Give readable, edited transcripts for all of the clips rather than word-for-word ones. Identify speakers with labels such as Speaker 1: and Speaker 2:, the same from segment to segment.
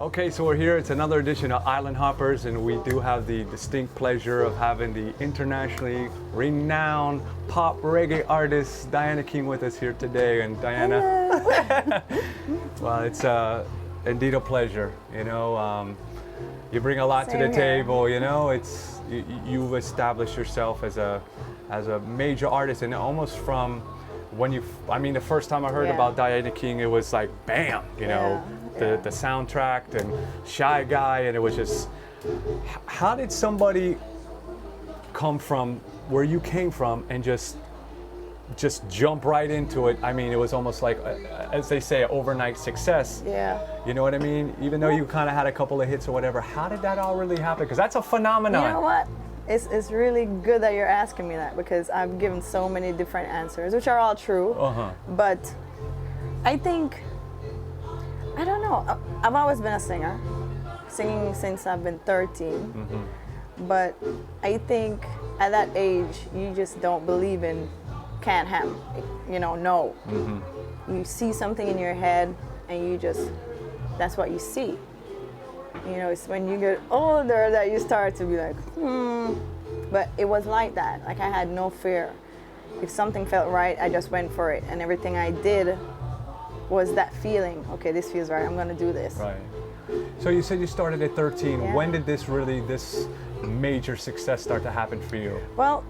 Speaker 1: Okay, so we're here. It's another edition of Island Hoppers, and we do have the distinct pleasure of having the internationally renowned pop reggae artist Diana King with us here today. And Diana, well, it's indeed a pleasure. You know, you bring a lot to the table. You know, you've established yourself as a major artist, and almost from when the first time I heard about Diana King, it was like bam, you know. The soundtrack and Shy Guy, and it was just, how did somebody come from where you came from and just jump right into it? I mean, it was almost like, as they say, overnight success.
Speaker 2: Yeah.
Speaker 1: You know what I mean? Even though you kind of had a couple of hits or whatever, how did that all really happen? Because that's a phenomenon.
Speaker 2: You know what? It's really good that you're asking me that, because I've given so many different answers, which are all true. But I think, I don't know. I've always been a singer, singing since I've been 13. But I think at that age, you just don't believe in can't have, you know, no. You see something in your head, and that's what you see. You know, it's when you get older that you start to be like, But it was like that. Like, I had no fear. If something felt right, I just went for it, and everything I did was that feeling, okay, this feels right, I'm gonna do this.
Speaker 1: Right. So you said you started at 13.
Speaker 2: Yeah.
Speaker 1: When did this major success start to happen for you?
Speaker 2: Well,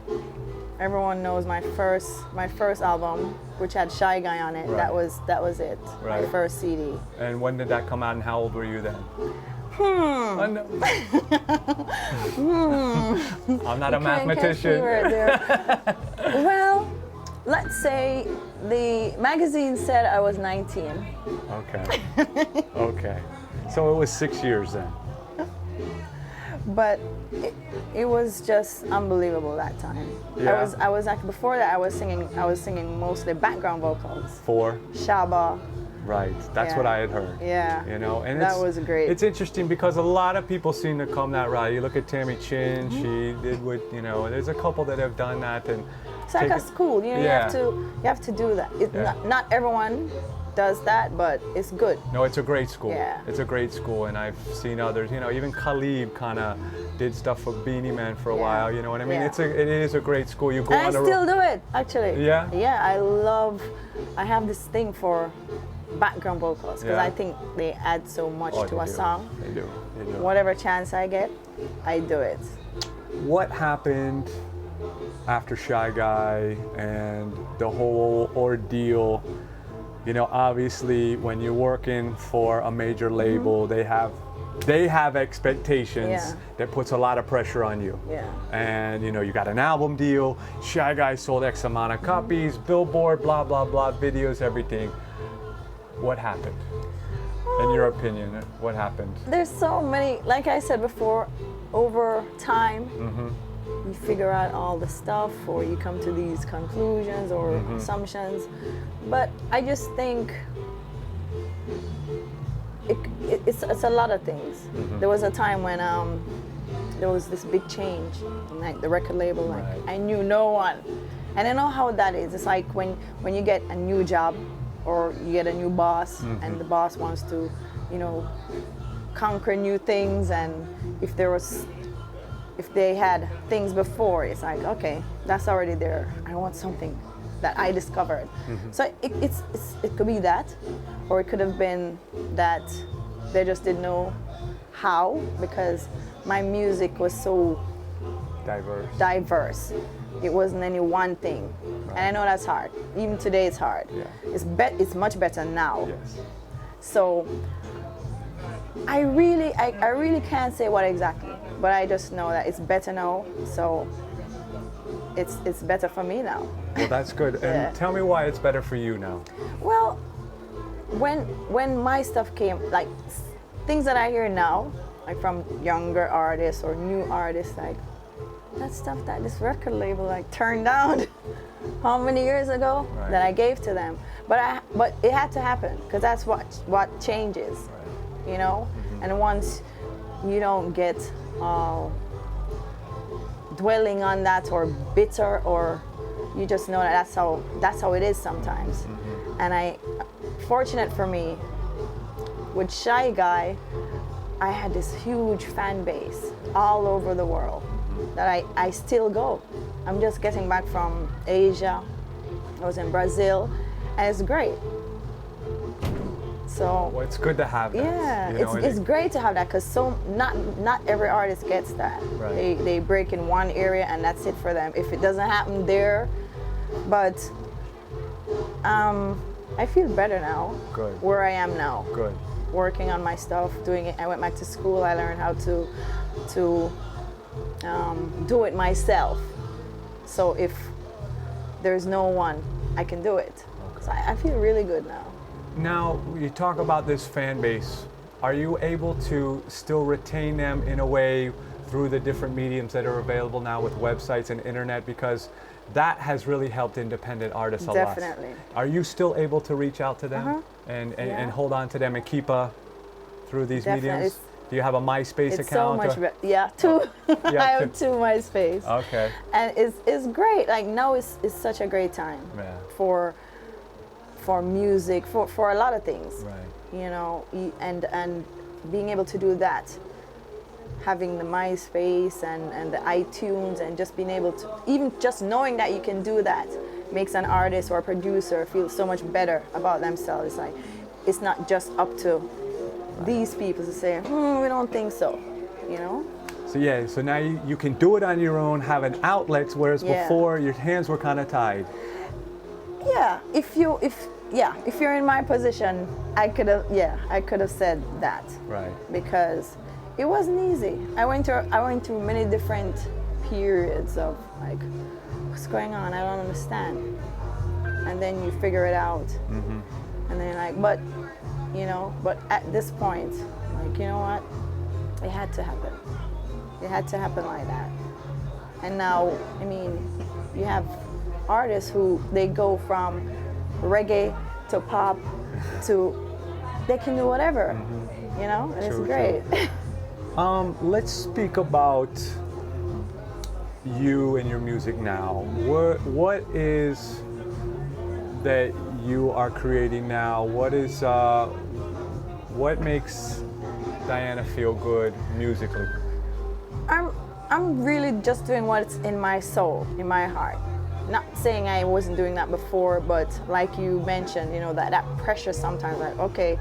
Speaker 2: everyone knows my first album, which had Shy Guy on it.
Speaker 1: Right.
Speaker 2: That was it.
Speaker 1: Right.
Speaker 2: My first CD.
Speaker 1: And when did that come out, and how old were you then? I'm not a mathematician.
Speaker 2: Well, let's say the magazine said I was 19.
Speaker 1: Okay. Okay. So it was 6 years then.
Speaker 2: But it was just unbelievable that time.
Speaker 1: Yeah.
Speaker 2: I was like, before that I was singing mostly background vocals.
Speaker 1: For?
Speaker 2: Shaba.
Speaker 1: Right. That's what I had heard.
Speaker 2: Yeah.
Speaker 1: You know, and
Speaker 2: that was great.
Speaker 1: It's interesting because a lot of people seem to come that route. You look at Tammy Chin, she did what, you know, there's a couple that have done that, and
Speaker 2: it's like a school, you know, you have to do that. Not everyone does that, but it's good.
Speaker 1: No, it's a great school.
Speaker 2: Yeah.
Speaker 1: It's a great school, and I've seen others, you know, even Khalib kind of did stuff for Beanie Man for a while, you know what I mean?
Speaker 2: Yeah.
Speaker 1: It is a great school. You go
Speaker 2: and
Speaker 1: on
Speaker 2: I still do it, actually.
Speaker 1: Yeah?
Speaker 2: Yeah, I have this thing for background vocals, because
Speaker 1: Yeah.
Speaker 2: I think they add so much to a song.
Speaker 1: They do.
Speaker 2: Whatever chance I get, I do it.
Speaker 1: What happened after Shy Guy and the whole ordeal? You know, obviously, when you're working for a major label, they have expectations that puts a lot of pressure on you.
Speaker 2: Yeah.
Speaker 1: And you know, you got an album deal. Shy Guy sold X amount of copies. Billboard, blah blah blah, videos, everything. What happened? In your opinion, what happened?
Speaker 2: There's so many, like I said before, over time, you figure out all the stuff, or you come to these conclusions or assumptions. But I just think it's a lot of things. There was a time when there was this big change in, like, the record label. Like, I knew no one, and I know how that is. It's like when you get a new job, or you get a new boss, and the boss wants to, you know, conquer new things, and if they had things before, it's like, okay, that's already there. I want something that I discovered. So it could be that, or it could have been that they just didn't know how, because my music was so diverse. It wasn't any one thing. And I know that's hard. Even today it's hard. Yeah. It's much better now.
Speaker 1: Yes.
Speaker 2: So I really can't say what exactly, but I just know that it's better now. So it's better for me now.
Speaker 1: Well, that's good. And tell me why it's better for you now.
Speaker 2: Well, when my stuff came, like things that I hear now, like from younger artists or new artists, like that stuff that this record label like turned down how many years ago that I gave to them. But it had to happen, because that's what changes, you know. And once you don't get dwelling on that or bitter, or you just know that that's how it is sometimes. And fortunate for me, with Shy Guy, I had this huge fan base all over the world that I still go. I'm just getting back from Asia. I was in Brazil, and it's great. So
Speaker 1: Well, it's good to have that.
Speaker 2: yeah,
Speaker 1: you know,
Speaker 2: it's great to have that because not every artist gets that.
Speaker 1: Right.
Speaker 2: They break in one area and that's it for them. If it doesn't happen there, but I feel better now.
Speaker 1: Good.
Speaker 2: Where I am now.
Speaker 1: Good.
Speaker 2: Working on my stuff, doing it. I went back to school. I learned how to do it myself. So if there's no one, I can do it.
Speaker 1: Okay.
Speaker 2: So I feel really good now.
Speaker 1: Now, you talk about this fan base. Are you able to still retain them in a way through the different mediums that are available now with websites and internet? Because that has really helped independent artists a lot.
Speaker 2: Definitely.
Speaker 1: Are you still able to reach out to them and
Speaker 2: Yeah.
Speaker 1: hold on to them and keep through these
Speaker 2: Definitely.
Speaker 1: mediums? Do you have a MySpace
Speaker 2: It's
Speaker 1: account?
Speaker 2: so much
Speaker 1: or-
Speaker 2: better. Yeah, two.
Speaker 1: Yeah,
Speaker 2: I have
Speaker 1: two.
Speaker 2: two MySpace.
Speaker 1: Okay.
Speaker 2: And it's great. Like now it's such a great time
Speaker 1: Yeah.
Speaker 2: for music, for a lot of things.
Speaker 1: Right.
Speaker 2: You know, and being able to do that, having the MySpace and the iTunes and just being able to, even just knowing that you can do that makes an artist or a producer feel so much better about themselves. It's like, it's not just up to these people to say, we don't think so, you know?
Speaker 1: So yeah, so now you can do it on your own, have an outlet, whereas
Speaker 2: Yeah.
Speaker 1: before your hands were kind of tied.
Speaker 2: Yeah, if you're in my position, I could have said that.
Speaker 1: Right.
Speaker 2: Because it wasn't easy. I went through many different periods of like, what's going on? I don't understand. And then you figure it out.
Speaker 1: Mm-hmm.
Speaker 2: And then like, but at this point, like, you know what? It had to happen. It had to happen like that. And now, I mean, you have artists who they go from reggae to pop to, they can do whatever, you know, and
Speaker 1: True,
Speaker 2: it's great.
Speaker 1: Let's speak about you and your music now. What is that you are creating now? What makes Diana feel good musically?
Speaker 2: I'm really just doing what's in my soul, in my heart. Not saying I wasn't doing that before, but like you mentioned, you know, that pressure sometimes, like, okay,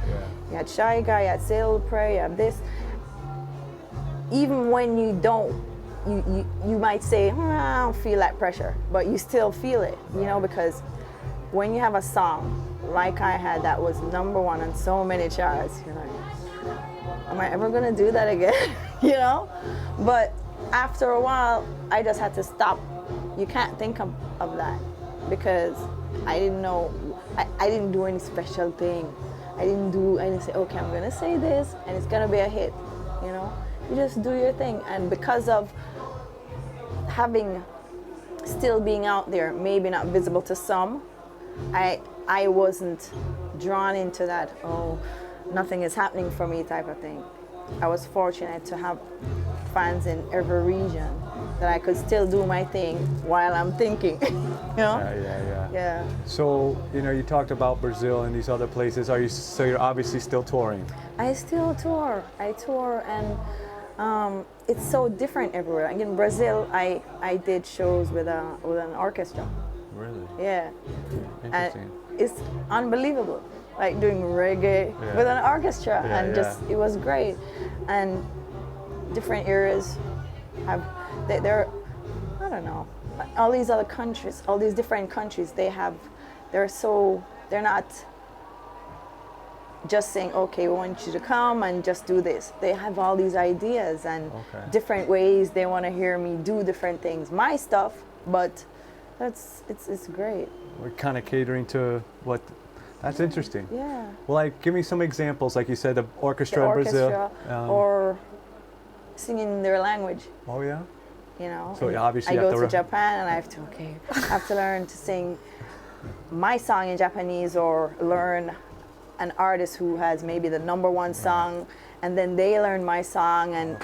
Speaker 2: you had Shy Guy, you had Sail Pray, you have this. Even when you don't, you might say, I don't feel that pressure, but you still feel it, you know, because when you have a song like I had that was #1 on so many charts, you're like, am I ever gonna do that again? You know? But after a while, I just had to stop. You can't think of that because I didn't know, I didn't do any special thing. I didn't say, okay, I'm gonna say this and it's gonna be a hit, you know? You just do your thing. And because of still being out there, maybe not visible to some, I wasn't drawn into that, oh, nothing is happening for me type of thing. I was fortunate to have fans in every region that I could still do my thing while I'm thinking, you know?
Speaker 1: Yeah. So, you know, you talked about Brazil and these other places. So you're obviously still touring?
Speaker 2: I still tour. I tour, and it's so different everywhere. Like in Brazil, I did shows with an orchestra.
Speaker 1: Really?
Speaker 2: Yeah.
Speaker 1: Interesting.
Speaker 2: And it's unbelievable. Like doing reggae with an orchestra, and it was great. And different areas they're I don't know, all these other countries, all these different countries, they're not just saying, okay, we want you to come and just do this. They have all these ideas and different ways they want to hear me do different things, my stuff, but it's great.
Speaker 1: We're kind of catering to what. That's interesting.
Speaker 2: Yeah.
Speaker 1: Well, like, give me some examples. Like you said, the orchestra in Brazil.
Speaker 2: Or singing their language.
Speaker 1: Oh yeah.
Speaker 2: You know.
Speaker 1: So obviously
Speaker 2: I go to Japan and I have to learn to sing my song in Japanese, or learn an artist who has maybe the #1 song, and then they learn my song, and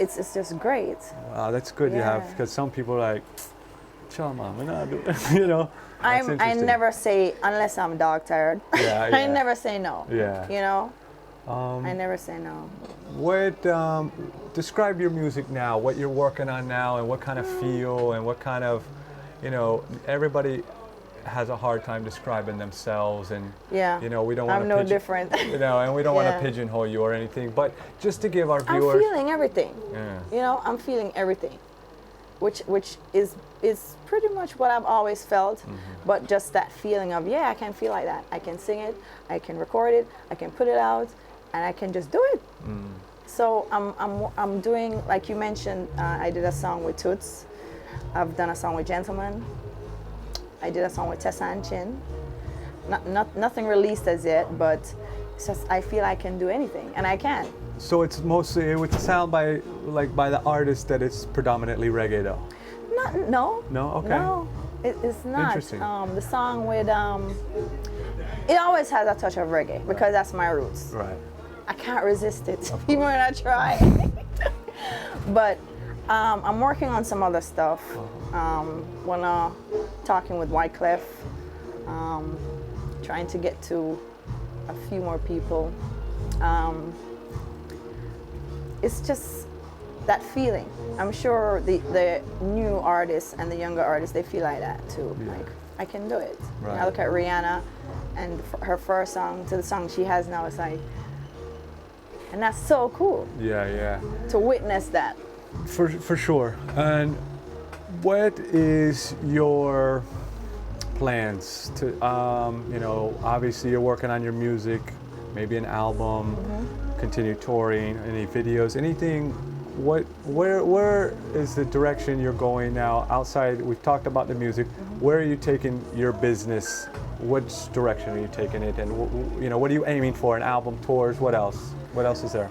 Speaker 2: it's just great.
Speaker 1: Wow, that's good. You have, because some people are like, chill, mom, we're not doing, you know.
Speaker 2: I never say, unless I'm dog tired.
Speaker 1: Yeah.
Speaker 2: I never say no.
Speaker 1: Yeah.
Speaker 2: You know, I never say no.
Speaker 1: What describe your music now? What you're working on now, and what kind of feel, and what kind of, everybody has a hard time describing themselves, and
Speaker 2: Yeah.
Speaker 1: we don't want
Speaker 2: I'm
Speaker 1: to
Speaker 2: no different.
Speaker 1: and we don't want
Speaker 2: Yeah.
Speaker 1: to pigeonhole you or anything. But just to give our
Speaker 2: I'm
Speaker 1: viewers,
Speaker 2: feeling everything.
Speaker 1: yeah,
Speaker 2: I'm feeling everything, which is pretty much what I've always felt. But just that feeling of I can feel like that. I can sing it, I can record it, I can put it out, and I can just do it. So I'm doing, like you mentioned, I did a song with Toots. I've done a song with Gentleman. I did a song with Tessa and Chin. Nothing released as yet, but it's just I feel I can do anything, and I can.
Speaker 1: So it's mostly, it would sound by the artist that it's predominantly reggae though.
Speaker 2: No.
Speaker 1: No? Okay.
Speaker 2: No, it's not.
Speaker 1: Interesting.
Speaker 2: The song with it always has a touch of reggae because that's my roots.
Speaker 1: Right.
Speaker 2: I can't resist it, even when I try. But I'm working on some other stuff. When talking with Wyclef, trying to get to a few more people. It's just that feeling. I'm sure the new artists and the younger artists, they feel like that too.
Speaker 1: Yeah.
Speaker 2: Like, I can do it.
Speaker 1: Right.
Speaker 2: I look at Rihanna and her first song to the song she has now, it's like, and that's so cool
Speaker 1: Yeah.
Speaker 2: to witness that.
Speaker 1: For sure. And what is your plans to, obviously you're working on your music, maybe an album, continue touring, any videos, anything. Where is the direction you're going now outside? We've talked about the music. Where are you taking your business? Which direction are you taking it? And what are you aiming for? An album, tours, what else? What else is there?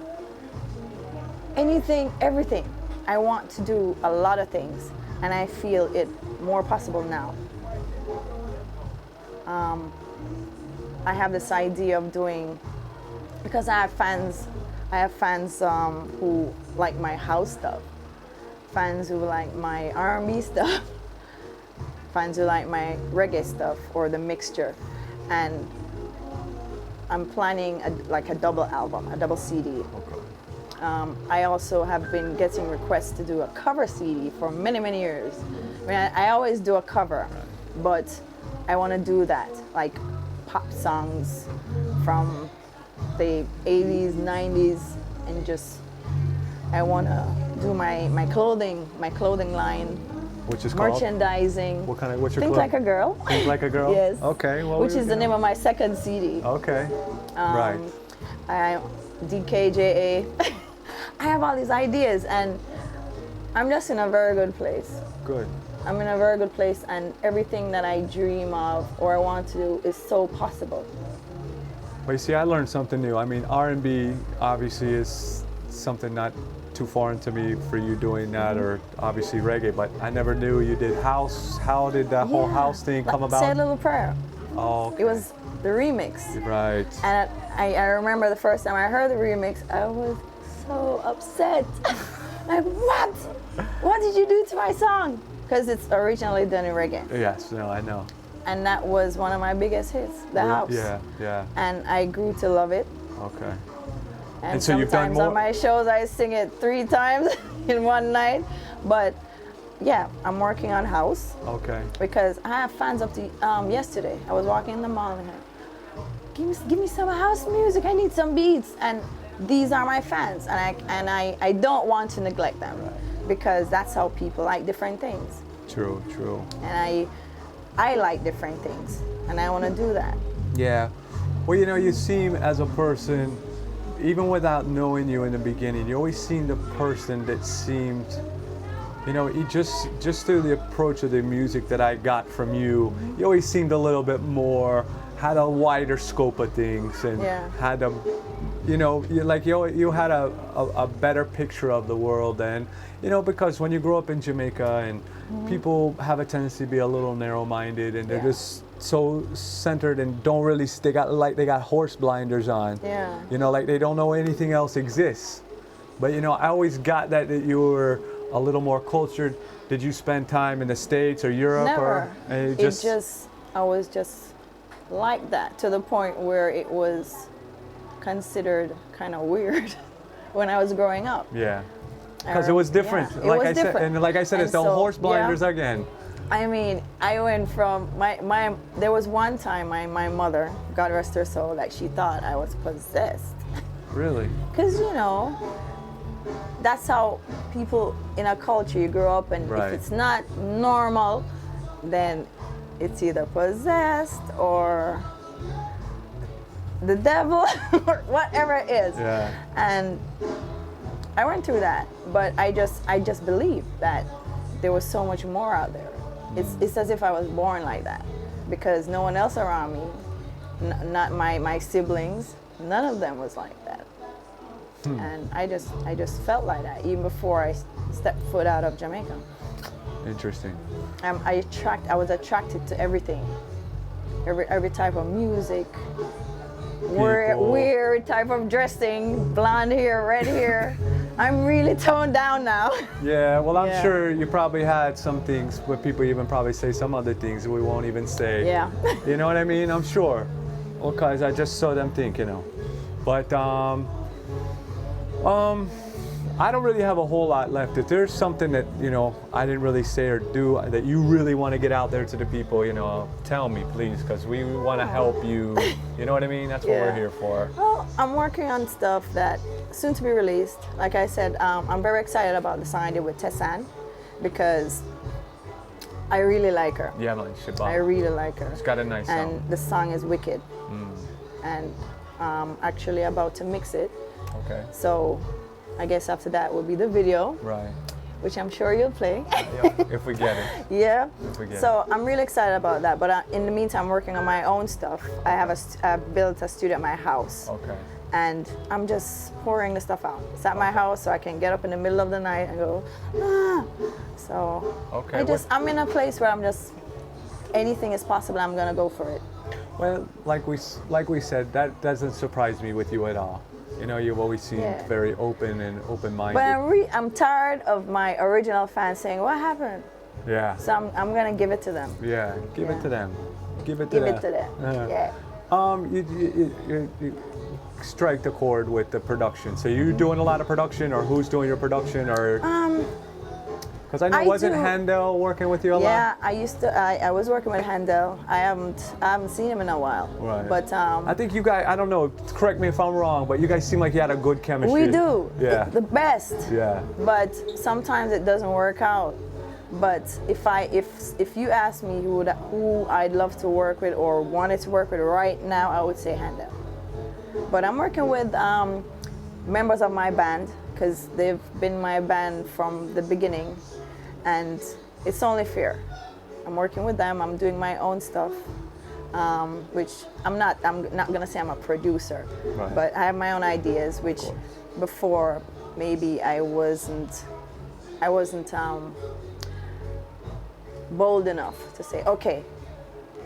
Speaker 2: Anything, everything. I want to do a lot of things, and I feel it more possible now. I have this idea of doing, because I have fans who like my house stuff, fans who like my R&B stuff, fans who like my reggae stuff or the mixture, and I'm planning a double album, a double CD.
Speaker 1: Okay.
Speaker 2: I also have been getting requests to do a cover CD for many, many years. I mean, I always do a cover, but I want to do that, like pop songs from the 80s, 90s, and just, I want to do my clothing line,
Speaker 1: Which is called?
Speaker 2: merchandising.
Speaker 1: What's your
Speaker 2: Think
Speaker 1: club?
Speaker 2: Like a Girl.
Speaker 1: Think Like a Girl?
Speaker 2: Yes.
Speaker 1: Okay. Well,
Speaker 2: Which is the name of my second CD.
Speaker 1: Okay. Right.
Speaker 2: DKJA. I have all these ideas, and I'm just in a very good place.
Speaker 1: Good.
Speaker 2: I'm in a very good place, and everything that I dream of or I want to do is so possible.
Speaker 1: Well, you see, I learned something new. I mean, R&B obviously is something not too foreign to me for you doing that, or obviously reggae, but I never knew you did house. How did that whole house thing come about?
Speaker 2: Say a Little Prayer.
Speaker 1: Oh, okay.
Speaker 2: It was the remix.
Speaker 1: Right.
Speaker 2: And I remember the first time I heard the remix, I was so upset. Like, what? What did you do to my song? Because it's originally done in reggae.
Speaker 1: Yes, no, I know.
Speaker 2: And that was one of my biggest hits, The House.
Speaker 1: Yeah.
Speaker 2: And I grew to love it.
Speaker 1: Okay.
Speaker 2: And
Speaker 1: so you've done
Speaker 2: sometimes
Speaker 1: more?
Speaker 2: on my shows I sing it 3 times in one night. But yeah, I'm working on House.
Speaker 1: Okay.
Speaker 2: Because I have fans up to yesterday. I was walking in the mall and give me some house music. I need some beats. And these are my fans, and I don't want to neglect them, because that's how people like different things.
Speaker 1: True.
Speaker 2: And I like different things, and I want to do that.
Speaker 1: Yeah. Well, you seem as a person, even without knowing you in the beginning, you always seemed a person that seemed, you just through the approach of the music that I got from you, you always seemed a little bit more, had a wider scope of things, and had a, you had a better picture of the world. And because when you grow up in Jamaica, and people have a tendency to be a little narrow-minded, and they're just so centered and don't really, they got horse blinders on. Like they don't know anything else exists. But I always got that you were a little more cultured. Did you spend time in the States or Europe?
Speaker 2: Never.
Speaker 1: Or
Speaker 2: I was just like that, to the point where it was considered kind of weird when I was growing up.
Speaker 1: Yeah. Because it was different.
Speaker 2: Yeah, it was different.
Speaker 1: And like I said,
Speaker 2: And
Speaker 1: it's the
Speaker 2: so,
Speaker 1: horse blinders
Speaker 2: yeah.
Speaker 1: again.
Speaker 2: I mean, I went from there was one time my mother, God rest her soul, like she thought I was possessed.
Speaker 1: Really?
Speaker 2: Because, you know, that's how people in a culture you grow up, and
Speaker 1: Right.
Speaker 2: if it's not normal, then it's either possessed or the devil or whatever it is.
Speaker 1: Yeah.
Speaker 2: And I went through that, but I just believed that there was so much more out there. It's as if I was born like that, because no one else around me, not my siblings, none of them was like that. And I just felt like that even before I stepped foot out of Jamaica.
Speaker 1: Interesting.
Speaker 2: I was attracted to everything, every type of music, weird type of dressing, blonde hair, red hair. I'm really toned down now.
Speaker 1: Yeah, well, I'm
Speaker 2: Yeah.
Speaker 1: sure you probably had some things where people even probably say some other things we won't even say.
Speaker 2: Yeah.
Speaker 1: You know what I mean? I'm sure. Because I just saw them think, you know. But I don't really have a whole lot left. If there's something that, you know, I didn't really say or do that you really want to get out there to the people, you know, tell me, please, because we want to help you. You know what I mean? That's what we're
Speaker 2: Yeah.
Speaker 1: here for.
Speaker 2: Well, I'm working on stuff that soon to be released. Like I said, I'm very excited about the song I did with Tessan, because I really like her.
Speaker 1: Yeah, man, Shabbat.
Speaker 2: I really like her.
Speaker 1: It's got a nice
Speaker 2: And
Speaker 1: sound.
Speaker 2: the song is wicked. And actually about to mix it.
Speaker 1: Okay.
Speaker 2: So I guess after that will be the video,
Speaker 1: Right.
Speaker 2: which I'm sure you'll play.
Speaker 1: Yeah, if we get it.
Speaker 2: Yeah.
Speaker 1: we get
Speaker 2: So I'm really excited about that. But in the meantime, I'm working on my own stuff. I built a studio at my house.
Speaker 1: Okay.
Speaker 2: And I'm just pouring the stuff out. It's at my house, so I can get up in the middle of the night and go, ah. So
Speaker 1: Okay,
Speaker 2: I'm in a place where I'm just, anything is possible, I'm gonna go for it.
Speaker 1: Well, like we said, that doesn't surprise me with you at all. You know, you've always seemed
Speaker 2: Yeah.
Speaker 1: very open and open-minded.
Speaker 2: But I'm tired of my original fans saying, what happened?
Speaker 1: Yeah.
Speaker 2: So I'm gonna give it to them.
Speaker 1: Yeah. Give it
Speaker 2: Yeah.
Speaker 1: to them. Give it to
Speaker 2: Give
Speaker 1: them.
Speaker 2: it to them. Yeah.
Speaker 1: You strike the chord with the production. So you're doing a lot of production, or who's doing your production, or? Because I know,
Speaker 2: I
Speaker 1: wasn't
Speaker 2: do.
Speaker 1: Handel working with you a lot?
Speaker 2: Yeah, I was working with Handel. I haven't seen him in a while.
Speaker 1: Right.
Speaker 2: But
Speaker 1: I think you guys, I don't know, correct me if I'm wrong, but you guys seem like you had a good chemistry.
Speaker 2: we do.
Speaker 1: Yeah.
Speaker 2: The best.
Speaker 1: Yeah.
Speaker 2: But sometimes it doesn't work out. But if you ask me who I'd love to work with or wanted to work with right now, I would say Handel. But I'm working with members of my band, because they've been my band from the beginning, and it's only fair. I'm working with them. I'm doing my own stuff, which I'm not gonna say I'm a producer,
Speaker 1: Right.
Speaker 2: but I have my own ideas, which before maybe I wasn't bold enough to say, okay,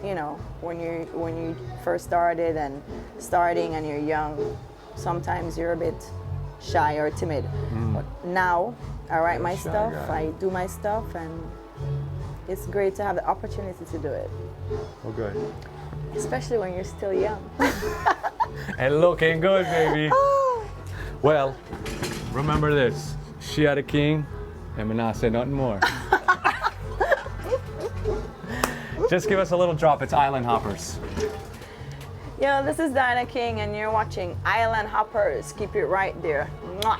Speaker 2: you know, when you first started and you're young, sometimes you're a bit shy or timid. But now I write my
Speaker 1: shy
Speaker 2: stuff,
Speaker 1: guy.
Speaker 2: I do my stuff, and it's great to have the opportunity to do it,
Speaker 1: Oh, good.
Speaker 2: especially when you're still young.
Speaker 1: And looking good, baby. Well, remember this. She had a king, and me not say nothing more. Just give us a little drop. It's Island Hoppers.
Speaker 2: Yo, this is Diana King, and you're watching Island Hoppers. Keep it right there. Mwah.